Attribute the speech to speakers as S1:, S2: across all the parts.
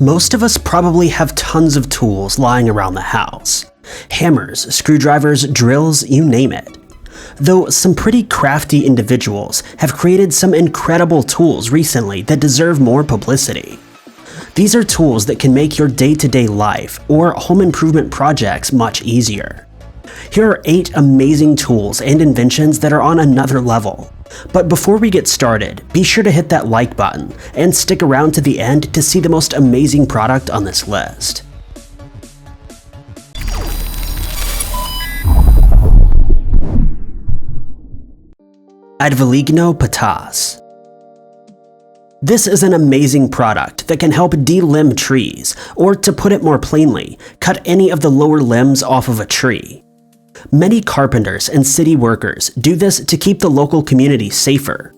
S1: Most of us probably have tons of tools lying around the house. Hammers, screwdrivers, drills, you name it. Though some pretty crafty individuals have created some incredible tools recently that deserve more publicity. These are tools that can make your day-to-day life or home improvement projects much easier. Here are 8 amazing tools and inventions that are on another level. But before we get started, be sure to hit that like button and stick around to the end to see the most amazing product on this list. NOPA Toss. This is an amazing product that can help delimb trees, or to put it more plainly, cut any of the lower limbs off of a tree. Many carpenters and city workers do this to keep the local community safer.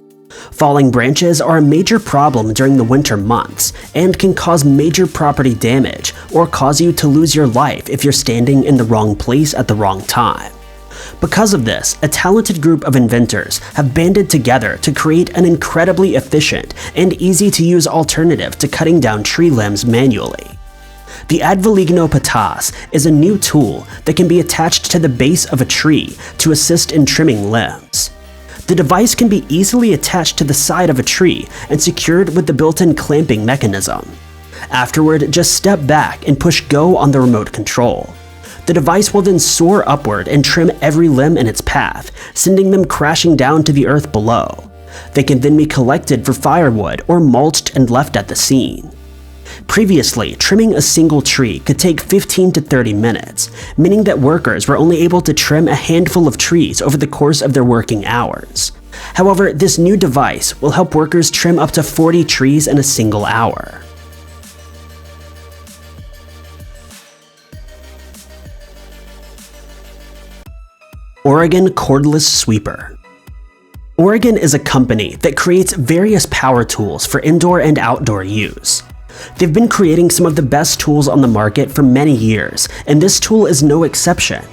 S1: Falling branches are a major problem during the winter months and can cause major property damage or cause you to lose your life if you're standing in the wrong place at the wrong time. Because of this, a talented group of inventors have banded together to create an incredibly efficient and easy-to-use alternative to cutting down tree limbs manually. The NOPA Toss is a new tool that can be attached to the base of a tree to assist in trimming limbs. The device can be easily attached to the side of a tree and secured with the built-in clamping mechanism. Afterward, just step back and push go on the remote control. The device will then soar upward and trim every limb in its path, sending them crashing down to the earth below. They can then be collected for firewood or mulched and left at the scene. Previously, trimming a single tree could take 15 to 30 minutes, meaning that workers were only able to trim a handful of trees over the course of their working hours. However, this new device will help workers trim up to 40 trees in a single hour. Oregon Cordless Sweeper. Oregon is a company that creates various power tools for indoor and outdoor use. They've been creating some of the best tools on the market for many years, and this tool is no exception.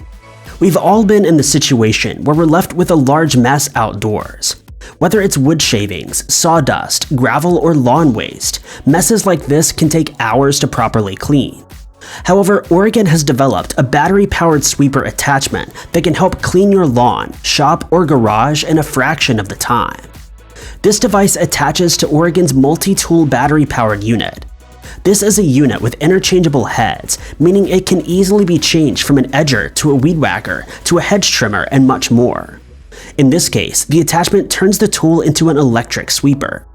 S1: We've all been in the situation where we're left with a large mess outdoors. Whether it's wood shavings, sawdust, gravel, or lawn waste, messes like this can take hours to properly clean. However, Oregon has developed a battery-powered sweeper attachment that can help clean your lawn, shop, or garage in a fraction of the time. This device attaches to Oregon's multi-tool battery-powered unit. This is a unit with interchangeable heads, meaning it can easily be changed from an edger to a weed whacker to a hedge trimmer and much more. In this case, the attachment turns the tool into an electric sweeper.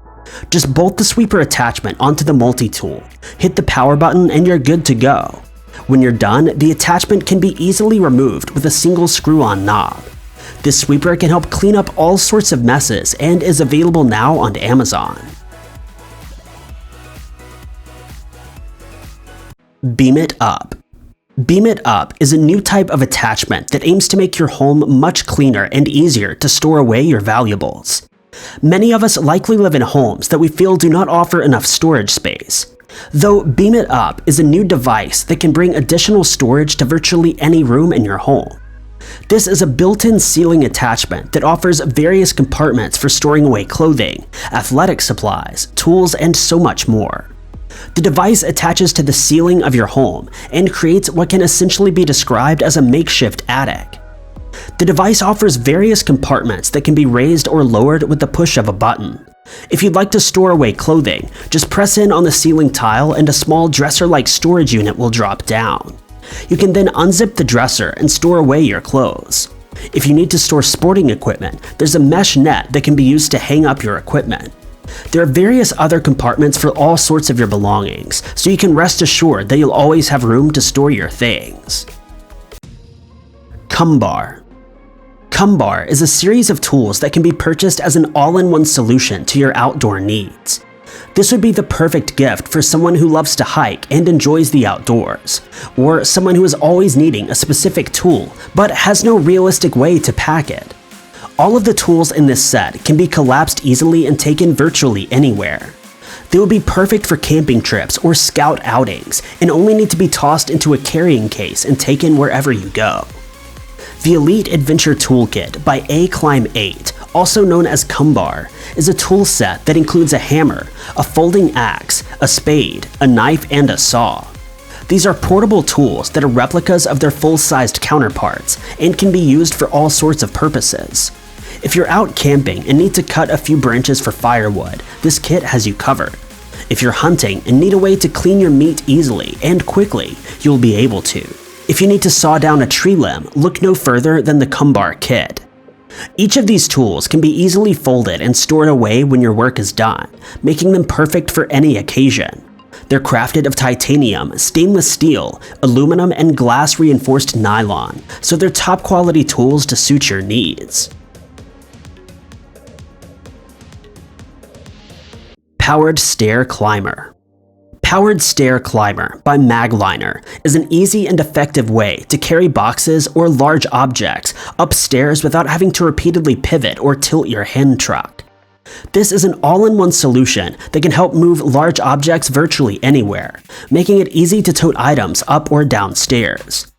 S1: Just bolt the sweeper attachment onto the multi-tool, hit the power button, and you're good to go. When you're done, the attachment can be easily removed with a single screw-on knob. This sweeper can help clean up all sorts of messes and is available now on Amazon. BeamItUp. BeamItUp is a new type of attachment that aims to make your home much cleaner and easier to store away your valuables. Many of us likely live in homes that we feel do not offer enough storage space. Though BeamItUp is a new device that can bring additional storage to virtually any room in your home. This is a built-in ceiling attachment that offers various compartments for storing away clothing, athletic supplies, tools, and so much more. The device attaches to the ceiling of your home and creates what can essentially be described as a makeshift attic. The device offers various compartments that can be raised or lowered with the push of a button. If you'd like to store away clothing, just press in on the ceiling tile and a small dresser-like storage unit will drop down. You can then unzip the dresser and store away your clothes. If you need to store sporting equipment, there's a mesh net that can be used to hang up your equipment. There are various other compartments for all sorts of your belongings, so you can rest assured that you'll always have room to store your things. ComeBar. ComeBar is a series of tools that can be purchased as an all-in-one solution to your outdoor needs. This would be the perfect gift for someone who loves to hike and enjoys the outdoors, or someone who is always needing a specific tool but has no realistic way to pack it. All of the tools in this set can be collapsed easily and taken virtually anywhere. They will be perfect for camping trips or scout outings and only need to be tossed into a carrying case and taken wherever you go. The Elite Adventure Toolkit by Climb8, also known as ComeBar, is a tool set that includes a hammer, a folding axe, a spade, a knife, and a saw. These are portable tools that are replicas of their full-sized counterparts and can be used for all sorts of purposes. If you're out camping and need to cut a few branches for firewood, this kit has you covered. If you're hunting and need a way to clean your meat easily and quickly, you'll be able to. If you need to saw down a tree limb, look no further than the ComeBar kit. Each of these tools can be easily folded and stored away when your work is done, making them perfect for any occasion. They're crafted of titanium, stainless steel, aluminum, and glass reinforced nylon, so they're top quality tools to suit your needs. Powered Stair Climber. Powered Stair Climber by Magliner is an easy and effective way to carry boxes or large objects upstairs without having to repeatedly pivot or tilt your hand truck. This is an all-in-one solution that can help move large objects virtually anywhere, making it easy to tote items up or down stairs.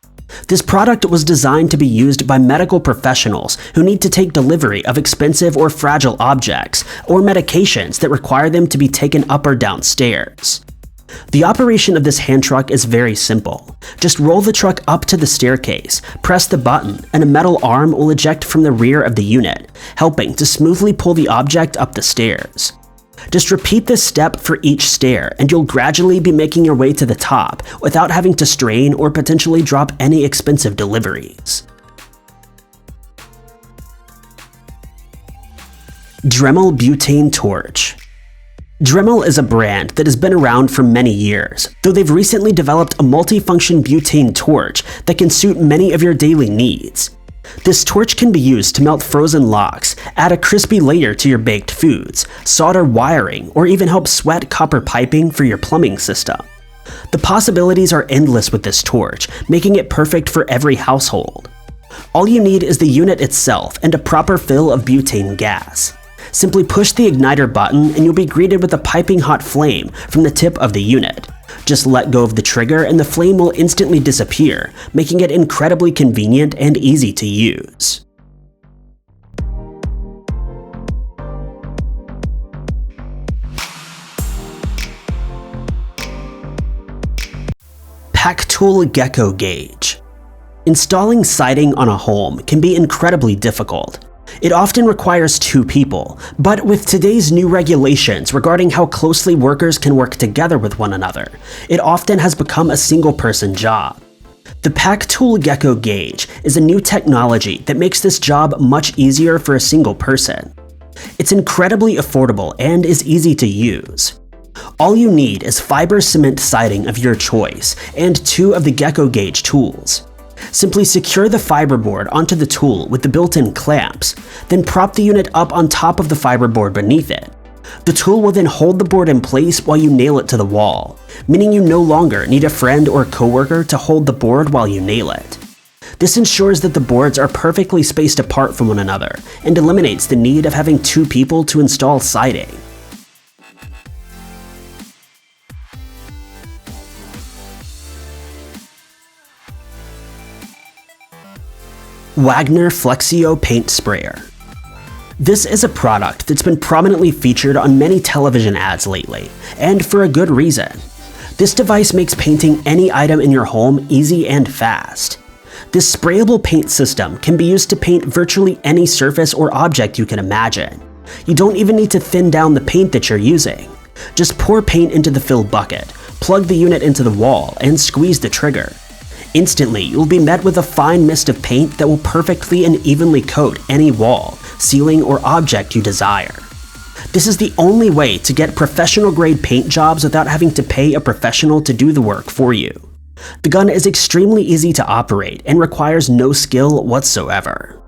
S1: This product was designed to be used by medical professionals who need to take delivery of expensive or fragile objects, or medications that require them to be taken up or down stairs. The operation of this hand truck is very simple. Just roll the truck up to the staircase, press the button, and a metal arm will eject from the rear of the unit, helping to smoothly pull the object up the stairs. Just repeat this step for each stair and you'll gradually be making your way to the top without having to strain or potentially drop any expensive deliveries. Dremel Butane Torch. Dremel is a brand that has been around for many years, though they've recently developed a multi-function butane torch that can suit many of your daily needs. This torch can be used to melt frozen logs, add a crispy layer to your baked foods, solder wiring, or even help sweat copper piping for your plumbing system. The possibilities are endless with this torch, making it perfect for every household. All you need is the unit itself and a proper fill of butane gas. Simply push the igniter button and you'll be greeted with a piping hot flame from the tip of the unit. Just let go of the trigger and the flame will instantly disappear, making it incredibly convenient and easy to use. Pack Tool Gecko Gauge. Installing siding on a home can be incredibly difficult. It often requires two people, but with today's new regulations regarding how closely workers can work together with one another, it often has become a single-person job. The Pack Tool Gecko Gauge is a new technology that makes this job much easier for a single person. It's incredibly affordable and is easy to use. All you need is fiber cement siding of your choice and two of the Gecko Gauge tools. Simply secure the fiberboard onto the tool with the built-in clamps, then prop the unit up on top of the fiberboard beneath it. The tool will then hold the board in place while you nail it to the wall, meaning you no longer need a friend or coworker to hold the board while you nail it. This ensures that the boards are perfectly spaced apart from one another and eliminates the need of having two people to install siding. Wagner Flexio Paint Sprayer. This is a product that's been prominently featured on many television ads lately, and for a good reason. This device makes painting any item in your home easy and fast. This sprayable paint system can be used to paint virtually any surface or object you can imagine. You don't even need to thin down the paint that you're using. Just pour paint into the fill bucket, plug the unit into the wall, and squeeze the trigger. Instantly, you'll be met with a fine mist of paint that will perfectly and evenly coat any wall, ceiling, or object you desire. This is the only way to get professional-grade paint jobs without having to pay a professional to do the work for you. The gun is extremely easy to operate and requires no skill whatsoever.